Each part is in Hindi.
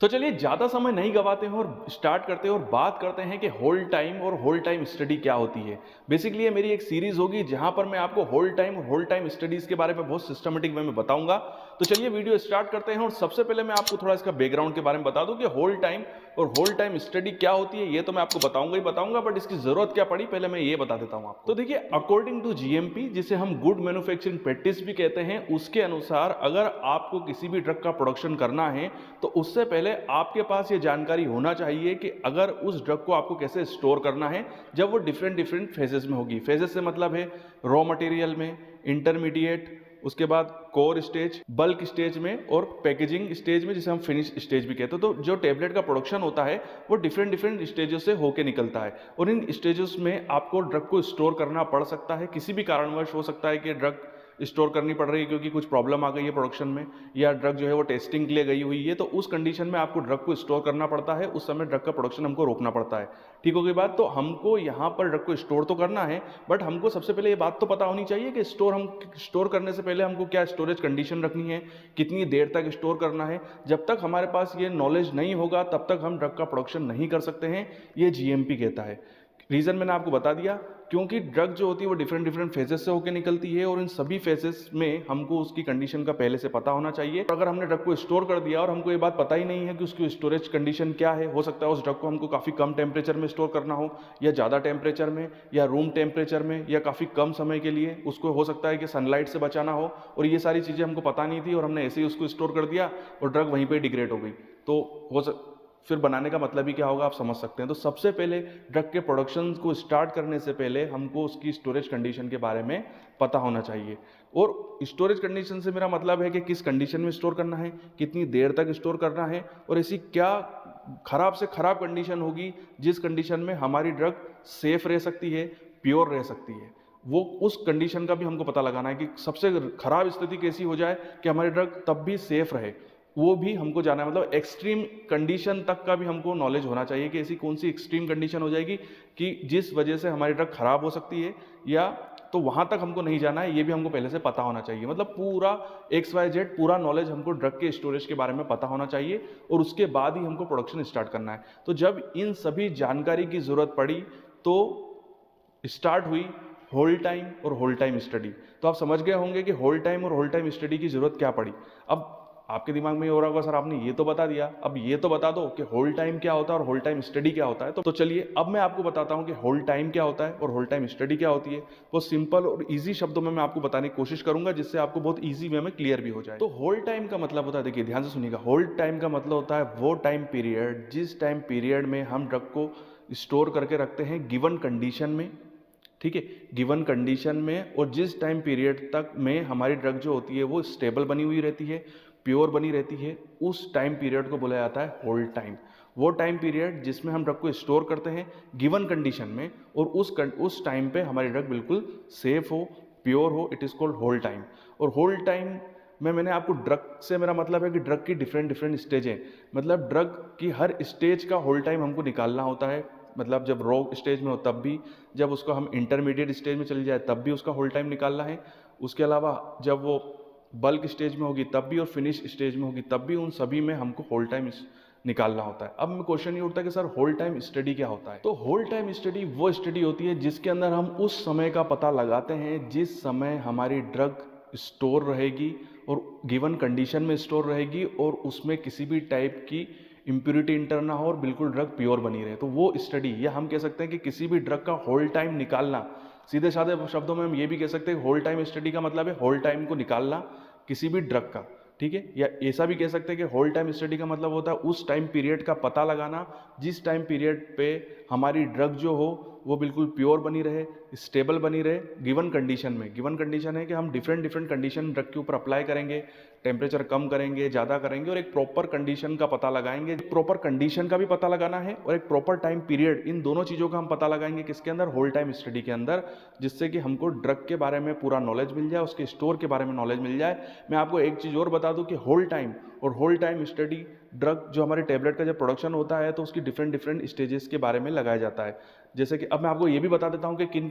तो चलिए ज़्यादा समय नहीं गवाते हैं और स्टार्ट करते हैं और बात करते हैं कि होल्ड टाइम और होल्ड टाइम स्टडी क्या होती है। बेसिकली ये मेरी एक सीरीज़ होगी जहाँ पर मैं आपको होल्ड टाइम और होल्ड टाइम स्टडीज़ के बारे में बहुत सिस्टमेटिक वे में बताऊंगा। तो चलिए वीडियो स्टार्ट करते हैं और सबसे पहले मैं आपको थोड़ा इसका बैकग्राउंड के बारे में बता दूं कि होल्ड टाइम और होल्ड टाइम स्टडी क्या होती है। ये तो मैं आपको बताऊंगा ही बताऊंगा, बट इसकी ज़रूरत क्या पड़ी पहले मैं ये बता देता हूँ आपको। तो देखिए, अकॉर्डिंग टू जीएमपी, जिसे हम गुड मैन्युफैक्चरिंग प्रैक्टिस भी कहते हैं, उसके अनुसार अगर आपको किसी भी ड्रग का प्रोडक्शन करना है तो उससे पहले आपके पास ये जानकारी होना चाहिए कि अगर उस ड्रग को आपको कैसे स्टोर करना है जब वो डिफरेंट डिफरेंट फेजेस में होगी। फेजेस से मतलब है रॉ मटेरियल में, इंटरमीडिएट, उसके बाद कोर स्टेज, बल्क स्टेज में और पैकेजिंग स्टेज में, जिसे हम फिनिश स्टेज भी कहते हैं। तो जो टेबलेट का प्रोडक्शन होता है वो डिफरेंट डिफरेंट स्टेजेस से होके निकलता है और इन स्टेजेस में आपको ड्रग को स्टोर करना पड़ सकता है। किसी भी कारणवश हो सकता है कि ड्रग स्टोर करनी पड़ रही है क्योंकि कुछ प्रॉब्लम आ गई है प्रोडक्शन में, या ड्रग जो है वो टेस्टिंग के लिए गई हुई है, तो उस कंडीशन में आपको ड्रग को स्टोर करना पड़ता है। उस समय ड्रग का प्रोडक्शन हमको रोकना पड़ता है। ठीक हो गई बात। तो हमको यहाँ पर ड्रग को स्टोर तो करना है, बट हमको सबसे पहले ये बात तो पता होनी चाहिए कि स्टोर करने से पहले हमको क्या स्टोरेज कंडीशन रखनी है, कितनी देर तक स्टोर करना है। जब तक हमारे पास ये नॉलेज नहीं होगा तब तक हम ड्रग का प्रोडक्शन नहीं कर सकते हैं, ये जीएमपी कहता है। रीजन मैंने आपको बता दिया, क्योंकि ड्रग जो होती है वो डिफरेंट डिफरेंट फेजेस से होकर निकलती है और इन सभी फेजेस में हमको उसकी कंडीशन का पहले से पता होना चाहिए। अगर हमने ड्रग को स्टोर कर दिया और हमको ये बात पता ही नहीं है कि उसकी स्टोरेज कंडीशन क्या है, हो सकता है उस ड्रग को हमको काफ़ी कम टेम्परेचर में स्टोर करना हो, या ज़्यादा टेम्परेचर में, या रूम टेम्परेचर में, या काफ़ी कम समय के लिए। उसको हो सकता है कि सनलाइट से बचाना हो, और ये सारी चीज़ें हमको पता नहीं थी और हमने ऐसे ही उसको स्टोर कर दिया और ड्रग वहीं पर डिग्रेड हो गई। तो फिर बनाने का मतलब ही क्या होगा, आप समझ सकते हैं। तो सबसे पहले ड्रग के प्रोडक्शन को स्टार्ट करने से पहले हमको उसकी स्टोरेज कंडीशन के बारे में पता होना चाहिए। और स्टोरेज कंडीशन से मेरा मतलब है कि किस कंडीशन में स्टोर करना है, कितनी देर तक स्टोर करना है, और ऐसी क्या खराब से खराब कंडीशन होगी जिस कंडीशन में हमारी ड्रग सेफ रह सकती है, प्योर रह सकती है। वो उस कंडीशन का भी हमको पता लगाना है कि सबसे खराब स्थिति कैसी हो जाए कि हमारी ड्रग तब भी सेफ रहे, वो भी हमको जाना है। मतलब एक्सट्रीम कंडीशन तक का भी हमको नॉलेज होना चाहिए कि ऐसी कौन सी एक्सट्रीम कंडीशन हो जाएगी कि जिस वजह से हमारी ड्रग खराब हो सकती है, या तो वहां तक हमको नहीं जाना है, ये भी हमको पहले से पता होना चाहिए। मतलब पूरा XYZ पूरा नॉलेज हमको ड्रग के स्टोरेज के बारे में पता होना चाहिए और उसके बाद ही हमको प्रोडक्शन स्टार्ट करना है। तो जब इन सभी जानकारी की जरूरत पड़ी तो स्टार्ट हुई होल्ड टाइम और होल्ड टाइम स्टडी। तो आप समझ गए होंगे कि होल्ड टाइम और होल्ड टाइम स्टडी की जरूरत क्या पड़ी। अब आपके दिमाग में ये हो रहा होगा, सर आपने ये तो बता दिया, अब ये तो बता दो कि होल्ड टाइम क्या होता है और होल्ड टाइम स्टडी क्या होता है। तो चलिए अब मैं आपको बताता हूं कि होल्ड टाइम क्या होता है और होल्ड टाइम स्टडी क्या होती है। वो सिंपल और इजी शब्दों में मैं आपको बताने की कोशिश करूंगा जिससे आपको बहुत इजी वे में क्लियर भी हो जाए। तो होल्ड टाइम का मतलब होता है, देखिए ध्यान से सुनिएगा, होल्ड टाइम का मतलब होता है वो टाइम पीरियड जिस टाइम पीरियड में हम ड्रग को स्टोर करके रखते हैं गिवन कंडीशन में। ठीक है, गिवन कंडीशन में, और जिस टाइम पीरियड तक में हमारी ड्रग जो होती है वो स्टेबल बनी हुई रहती है, प्योर बनी रहती है, उस टाइम पीरियड को बोला जाता है होल्ड टाइम। वो टाइम पीरियड जिसमें हम ड्रग को स्टोर करते हैं गिवन कंडीशन में और उस टाइम पे हमारी ड्रग बिल्कुल सेफ हो, प्योर हो, it is called hold time. और होल्ड टाइम में मैंने आपको ड्रग से मेरा मतलब है कि ड्रग की डिफरेंट डिफरेंट स्टेज है, मतलब ड्रग की हर स्टेज का होल्ड टाइम हमको निकालना होता है। मतलब जब रॉ स्टेज में हो तब भी, जब उसको हम इंटरमीडिएट स्टेज में चली जाए तब भी उसका होल्ड टाइम निकालना है। उसके अलावा जब वो बल्क स्टेज में होगी तब भी और फिनिश स्टेज में होगी तब भी, उन सभी में हमको होल्ड टाइम निकालना होता है। अब क्वेश्चन ये उठता है कि सर होल्ड टाइम स्टडी क्या होता है। तो होल्ड टाइम स्टडी वो स्टडी होती है जिसके अंदर हम उस समय का पता लगाते हैं जिस समय हमारी ड्रग स्टोर रहेगी और गिवन कंडीशन में स्टोर रहेगी और उसमें किसी भी टाइप की इम्प्योरिटी इंटर ना हो और बिल्कुल ड्रग प्योर बनी रहे। तो वो स्टडी, या हम कह सकते हैं कि किसी भी ड्रग का होल्ड टाइम निकालना, सीधे साधे शब्दों में हम ये भी कह सकते हैं होल्ड टाइम स्टडी का मतलब है होल्ड टाइम को निकालना किसी भी ड्रग का। ठीक है, या ऐसा भी कह सकते हैं कि होल्ड टाइम स्टडी का मतलब होता है उस टाइम पीरियड का पता लगाना जिस टाइम पीरियड पे हमारी ड्रग जो हो वो बिल्कुल प्योर बनी रहे, स्टेबल बनी रहे, गिवन कंडीशन में। गिवन कंडीशन है कि हम डिफरेंट डिफरेंट कंडीशन ड्रग के ऊपर अप्लाई करेंगे, टेम्परेचर कम करेंगे, ज़्यादा करेंगे, और एक प्रॉपर कंडीशन का पता लगाएंगे। प्रॉपर कंडीशन का भी पता लगाना है और एक प्रॉपर टाइम पीरियड, इन दोनों चीज़ों का हम पता लगाएंगे किसके अंदर, होल्ड टाइम स्टडी के अंदर, जिससे कि हमको ड्रग के बारे में पूरा नॉलेज मिल जाए, उसके स्टोर के बारे में नॉलेज मिल जाए। मैं आपको एक चीज़ और बता दूं कि होल्ड टाइम और होल्ड टाइम स्टडी ड्रग जो हमारे टेबलेट का जब प्रोडक्शन होता है तो उसकी डिफरेंट डिफरेंट स्टेजेस के बारे में लगाया जाता है। जैसे कि अब मैं आपको ये भी बता देता हूँ कि किन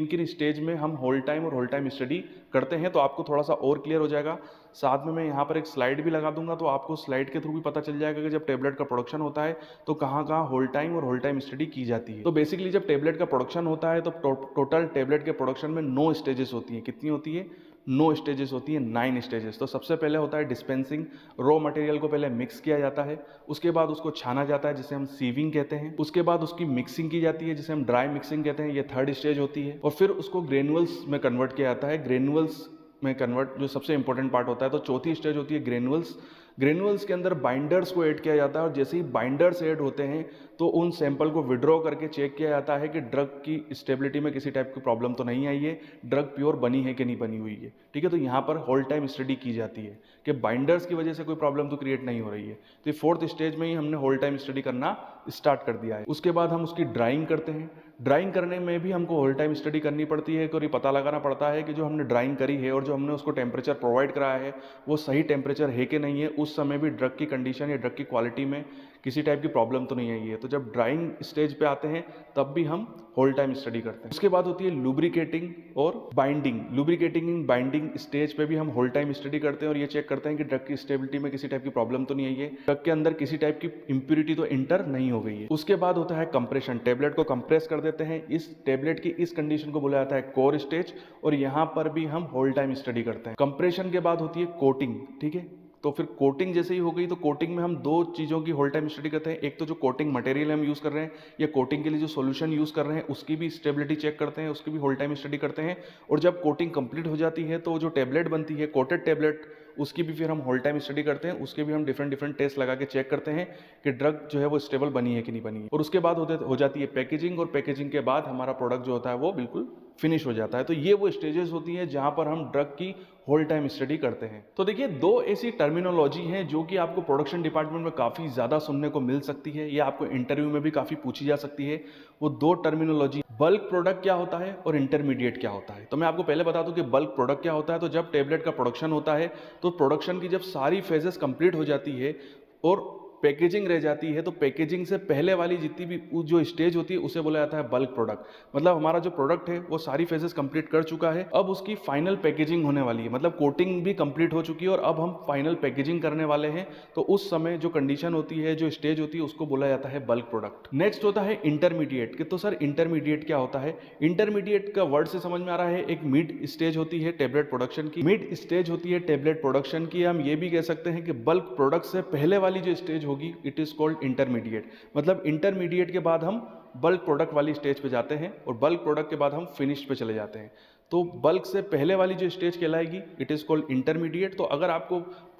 किन स्टेज में हम होल्ड टाइम और होल्ड टाइम स्टडी करते हैं, तो आपको थोड़ा सा और क्लियर हो जाएगा। साथ में मैं यहाँ पर एक स्लाइड भी लगा दूंगा, तो आपको स्लाइड के थ्रू भी पता चल जाएगा कि जब टेबलेट का प्रोडक्शन होता है तो कहाँ कहाँ होल्ड टाइम और होल्ड टाइम स्टडी की जाती है। तो बेसिकली जब टेबलेट का प्रोडक्शन होता है तो टोटल टेबलेट के प्रोडक्शन में 9 स्टेजेस होती हैं। कितनी होती है? 9 स्टेजेस होती है, 9 स्टेजेस। तो सबसे पहले होता है डिस्पेंसिंग। रॉ मटेरियल को पहले मिक्स किया जाता है, उसके बाद उसको छाना जाता है जिसे हम सीविंग कहते हैं, उसके बाद उसकी मिक्सिंग की जाती है जिसे हम ड्राई मिक्सिंग कहते हैं, ये थर्ड स्टेज होती है। और फिर उसको ग्रेनुअल्स में कन्वर्ट किया जाता है, ग्रेनुअल्स में कन्वर्ट जो सबसे इंपॉर्टेंट पार्ट होता है। तो चौथी स्टेज होती है ग्रेनुअल्स। ग्रेनुअल्स के अंदर बाइंडर्स को ऐड किया जाता है और जैसे ही बाइंडर्स ऐड होते हैं तो उन सैंपल को विड्रॉ करके चेक किया जाता है कि ड्रग की स्टेबिलिटी में किसी टाइप की प्रॉब्लम तो नहीं आई है, ड्रग प्योर बनी है कि नहीं बनी हुई है। ठीक है, तो यहाँ पर होल्ड टाइम स्टडी की जाती है कि बाइंडर्स की वजह से कोई प्रॉब्लम तो क्रिएट नहीं हो रही है। तो ये फोर्थ स्टेज में ही हमने होल्ड टाइम स्टडी करना स्टार्ट कर दिया है। उसके बाद हम उसकी ड्राइंग करते हैं। ड्राइंग करने में भी हमको होल्ड टाइम स्टडी करनी पड़ती है और ये पता लगाना पड़ता है कि जो हमने ड्राइंग करी है और जो हमने उसको टेम्परेचर प्रोवाइड कराया है वो सही टेम्परेचर है कि नहीं है, उस समय भी ड्रग की कंडीशन या ड्रग की क्वालिटी में किसी टाइप की प्रॉब्लम तो नहीं आई है। तो जब ड्राइंग स्टेज पे आते हैं तब भी हम होल्ड टाइम स्टडी करते हैं। उसके बाद होती है लुब्रिकेटिंग और binding. Lubricating and binding stage पे भी हम होल्ड टाइम स्टडी करते हैं और ये चेक करते हैं कि ड्रग की स्टेबिलिटी में किसी टाइप की प्रॉब्लम तो नहीं आई है, ड्रग के अंदर किसी टाइप की इंप्यूरिटी तो इंटर नहीं हो गई है। उसके बाद होता है कंप्रेशन। टेबलेट को कंप्रेस कर देते हैं। इस टेबलेट की इस कंडीशन को बोला जाता है कोर स्टेज और यहाँ पर भी हम होल्ड टाइम स्टडी करते हैं। कंप्रेशन के बाद होती है कोटिंग। ठीक है, तो फिर कोटिंग जैसे ही हो गई तो कोटिंग में हम दो चीज़ों की होल्ड टाइम स्टडी करते हैं। एक तो जो कोटिंग मटेरियल हम यूज़ कर रहे हैं या कोटिंग के लिए जो सॉल्यूशन यूज़ कर रहे हैं उसकी भी स्टेबिलिटी चेक करते हैं, उसकी भी होल्ड टाइम स्टडी करते हैं। और जब कोटिंग कंप्लीट हो जाती है तो जो टेबलेट बनती है कोटेड टेबलेट, उसकी भी फिर हम होल्ड टाइम स्टडी करते हैं। उसके भी हम डिफरेंट डिफरेंट टेस्ट लगा के चेक करते हैं कि ड्रग जो है वो स्टेबल बनी है कि नहीं बनी है। और उसके बाद हो जाती है पैकेजिंग, और पैकेजिंग के बाद हमारा प्रोडक्ट जो होता है वो बिल्कुल फिनिश हो जाता है। तो ये वो स्टेजेस होती हैं जहां पर हम ड्रग की होल्ड टाइम स्टडी करते हैं। तो देखिए, दो ऐसी टर्मिनोलॉजी हैं जो कि आपको प्रोडक्शन डिपार्टमेंट में काफ़ी ज़्यादा सुनने को मिल सकती है या आपको इंटरव्यू में भी काफ़ी पूछी जा सकती है। वो दो टर्मिनोलॉजी, बल्क प्रोडक्ट क्या होता है और इंटरमीडिएट क्या होता है। तो मैं आपको पहले बता दूं कि बल्क प्रोडक्ट क्या होता है। तो जब टेबलेट का प्रोडक्शन होता है तो प्रोडक्शन की जब सारी फेजेस कंप्लीट हो जाती है और पैकेजिंग रह जाती है, तो पैकेजिंग से पहले वाली जितनी भी जो स्टेज होती है उसे बोला जाता है बल्क प्रोडक्ट। मतलब हमारा जो प्रोडक्ट है वो सारी फेजेस कंप्लीट कर चुका है, अब उसकी फाइनल पैकेजिंग होने वाली है, मतलब कोटिंग भी कंप्लीट हो चुकी है और अब हम फाइनल पैकेजिंग करने वाले हैं। तो उस समय जो कंडीशन होती है, जो स्टेज होती है, उसको बोला जाता है बल्क प्रोडक्ट। नेक्स्ट होता है इंटरमीडिएट। तो सर इंटरमीडिएट क्या होता है? इंटरमीडिएट का वर्ड से समझ में आ रहा है, एक मिड स्टेज होती है टेबलेट प्रोडक्शन की, मिड स्टेज होती है टेबलेट प्रोडक्शन की। हम ये भी कह सकते हैं कि बल्क प्रोडक्ट से पहले वाली जो स्टेज होगी इट इज कॉल्ड इंटरमीडिएट। मतलब इंटरमीडिएट के बाद हम बल्क प्रोडक्ट वाली स्टेज पे जाते हैं और बल्क प्रोडक्ट के बाद हम फिनिश पे चले जाते हैं। तो बल्क से पहले वाली जो स्टेज कहलाएगी इट इज कॉल्ड इंटरमीडिएट। तो अगर आपको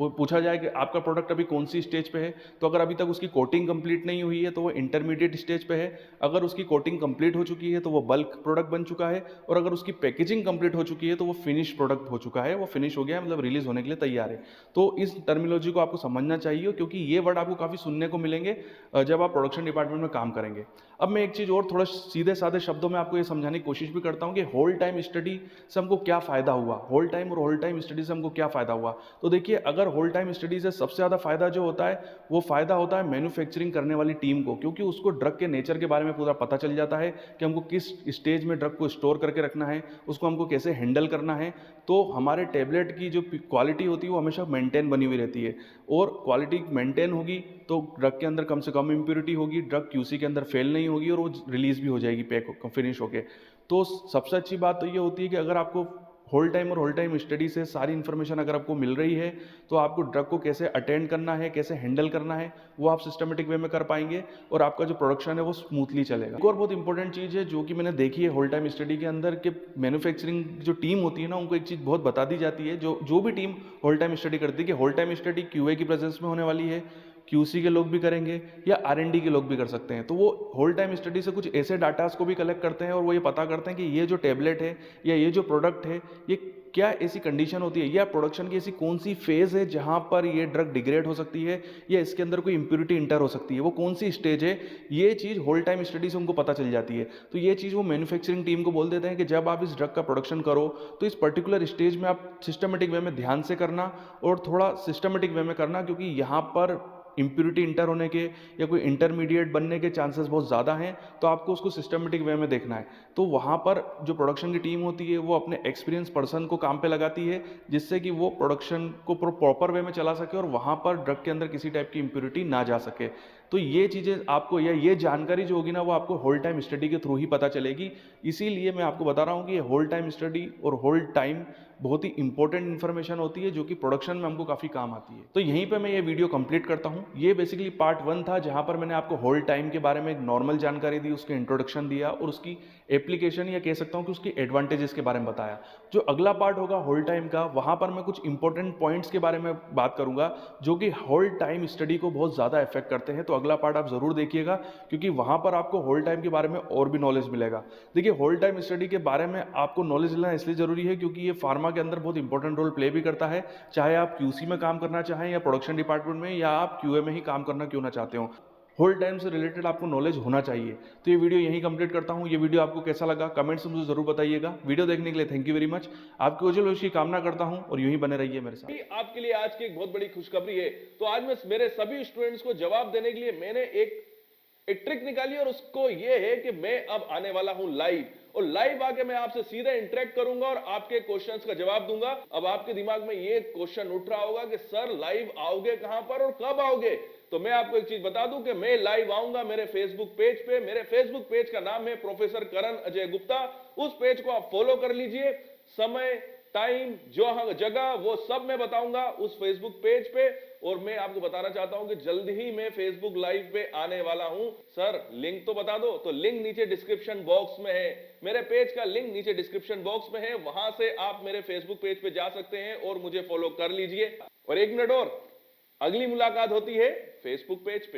पूछा जाए कि आपका प्रोडक्ट अभी कौन सी स्टेज पे है, तो अगर अभी तक उसकी कोटिंग कंप्लीट नहीं हुई है तो वो इंटरमीडिएट स्टेज पे है। अगर उसकी कोटिंग कंप्लीट हो चुकी है तो वो बल्क प्रोडक्ट बन चुका है, और अगर उसकी पैकेजिंग कंप्लीट हो चुकी है तो वो फिनिश प्रोडक्ट हो चुका है, वो फिनिश हो गया, मतलब रिलीज होने के लिए तैयार है। तो इस टर्मिनोलॉजी को आपको समझना चाहिए क्योंकि ये वर्ड आपको काफ़ी सुनने को मिलेंगे जब आप प्रोडक्शन डिपार्टमेंट में काम करेंगे। अब मैं एक चीज़ और थोड़ा सीधे साधे शब्दों में आपको ये समझाने की कोशिश भी करता हूँ कि होल्ड टाइम स्टडी से हमको क्या फ़ायदा हुआ, होल्ड टाइम और होल्ड टाइम स्टडी से हमको क्या फ़ायदा हुआ। तो देखिए, अगर होल्ड टाइम स्टडी से सबसे ज़्यादा फ़ायदा जो होता है वो फ़ायदा होता है मैन्युफैक्चरिंग करने वाली टीम को, क्योंकि उसको ड्रग के नेचर के बारे में पूरा पता चल जाता है कि हमको किस स्टेज में ड्रग को स्टोर करके रखना है, उसको हमको कैसे हैंडल करना है। तो हमारे टेबलेट की जो क्वालिटी होती है वो हमेशा मेंटेन बनी हुई रहती है, और क्वालिटी मेंटेन होगी तो ड्रग के अंदर कम से कम इंप्योरिटी होगी, ड्रग क्यूसी के अंदर फेल नहीं होगी और वो रिलीज भी हो जाएगी पैक फिनिश होके। तो सबसे अच्छी बात तो ये होती है कि अगर आपको होल्ड टाइम और होल्ड टाइम स्टडी से सारी इन्फॉर्मेशन अगर आपको मिल रही है तो आपको ड्रग को कैसे अटेंड करना है, कैसे हैंडल करना है, वो आप सिस्टमेटिक वे में कर पाएंगे और आपका जो प्रोडक्शन है वो स्मूथली चलेगा। एक और बहुत इंपॉर्टेंट चीज़ है जो कि मैंने देखी है होल्ड टाइम स्टडी के अंदर, कि मैन्युफैक्चरिंग जो टीम होती है ना, उनको एक चीज़ बहुत बता दी जाती है, जो भी टीम होल्ड टाइम स्टडी करती है कि होल्ड टाइम स्टडी क्यूए की प्रेजेंस में होने वाली है, क्यूसी के लोग भी करेंगे या आरएनडी के लोग भी कर सकते हैं। तो वो होल्ड टाइम स्टडी से कुछ ऐसे डाटास को भी कलेक्ट करते हैं और वो ये पता करते हैं कि ये जो टेबलेट है या ये जो प्रोडक्ट है ये क्या ऐसी कंडीशन होती है या प्रोडक्शन की ऐसी कौन सी फेज है जहां पर ये ड्रग डिग्रेड हो सकती है या इसके अंदर कोई इंप्योरिटी इंटर हो सकती है, वो कौन सी स्टेज है, ये चीज़ होल्ड टाइम स्टडी से उनको पता चल जाती है। तो ये चीज़ वो मैन्युफैक्चरिंग टीम को बोल देते हैं कि जब आप इस ड्रग का प्रोडक्शन करो तो इस पर्टिकुलर स्टेज में आप सिस्टमेटिक वे में ध्यान से करना और थोड़ा सिस्टमेटिक वे में करना, क्योंकि यहाँ पर इम्प्योरिटी इंटर होने के या कोई इंटरमीडिएट बनने के चांसेस बहुत ज़्यादा हैं, तो आपको उसको सिस्टमेटिक वे में देखना है। तो वहाँ पर जो प्रोडक्शन की टीम होती है वो अपने एक्सपीरियंस पर्सन को काम पे लगाती है, जिससे कि वो प्रोडक्शन को प्रॉपर वे में चला सके और वहाँ पर ड्रग के अंदर किसी टाइप की इम्प्योरिटी ना जा सके। तो ये चीज़ें आपको, या ये जानकारी जो होगी ना, वो आपको होल टाइम स्टडी के थ्रू ही पता चलेगी। इसीलिए मैं आपको बता रहा हूँ कि ये होल टाइम स्टडी और होल टाइम बहुत ही इंपॉर्टेंट इन्फॉर्मेशन होती है, जो कि प्रोडक्शन में हमको काफ़ी काम आती है। तो यहीं पे मैं ये वीडियो कंप्लीट करता हूँ। ये बेसिकली पार्ट 1 था, जहाँ पर मैंने आपको होल टाइम के बारे में एक नॉर्मल जानकारी दी, उसके इंट्रोडक्शन दिया और उसकी एप्लीकेशन, या कह सकता हूँ कि उसकी एडवांटेजेस के बारे में बताया। जो अगला पार्ट होगा होल टाइम का, वहाँ पर मैं कुछ इंपॉर्टेंट पॉइंट्स के बारे में बात करूँगा, जो कि होल टाइम स्टडी को बहुत ज़्यादा इफेक्ट करते हैं। तो अगला पार्ट आप ज़रूर देखिएगा, क्योंकि वहाँ पर आपको होल टाइम के बारे में और भी नॉलेज मिलेगा। देखिए, होल टाइम स्टडी के बारे में आपको नॉलेज लेना इसलिए ज़रूरी है क्योंकि ये फार्मा के अंदर बहुत इंपॉर्टेंट रोल प्ले भी करता है, चाहे आप क्यूसी में काम करना चाहें या प्रोडक्शन डिपार्टमेंट में, या आप क्यूए में ही काम करना क्यों ना चाहते हो। होल टाइम से रिलेटेड आपको नॉलेज होना चाहिए। तो ये वीडियो यहीं कंप्लीट करता हूँ। ये वीडियो आपको कैसा लगा कमेंट्स में मुझे जरूर बताइएगा। वीडियो देखने के लिए थैंक यू वेरी मच। आपके उज्जवल भविष्य की कामना करता हूँ और यूं ही बने रहिए मेरे साथ। आपके लिए आज की एक बहुत बड़ी खुशखबरी है। तो आज मैं मेरे सभी स्टूडेंट्स को जवाब देने के लिए मैंने एक ट्रिक निकाली, और उसको ये है कि मैं अब आने वाला हूं लाइव, और लाइव आके मैं आपसे सीधा इंटरेक्ट करूंगा और आपके क्वेश्चंस का जवाब दूंगा। अब आपके दिमाग में ये क्वेश्चन उठ रहा होगा कि सर लाइव आओगे कहां पर और कब आओगे? तो मैं आपको एक चीज बता दूं कि मैं लाइव आऊंगा मेरे फेसबुक पेज पे। मेरे फेसबुक पेज का नाम है प्रोफेसर करण अजय गुप्ता। उस पेज को आप फॉलो कर लीजिए। समय, टाइम, जो जगह, वो सब मैं बताऊंगा उस फेसबुक पेज पे। और मैं आपको बताना चाहता हूं कि जल्द ही मैं फेसबुक लाइव पे आने वाला हूं। सर लिंक तो बता दो। तो लिंक नीचे डिस्क्रिप्शन बॉक्स में है, मेरे पेज का लिंक नीचे डिस्क्रिप्शन बॉक्स में है, वहां से आप मेरे फेसबुक पेज पे जा सकते हैं और मुझे फॉलो कर लीजिए। और एक मिनट और, अगली मुलाकात होती है फेसबुक पेज पे।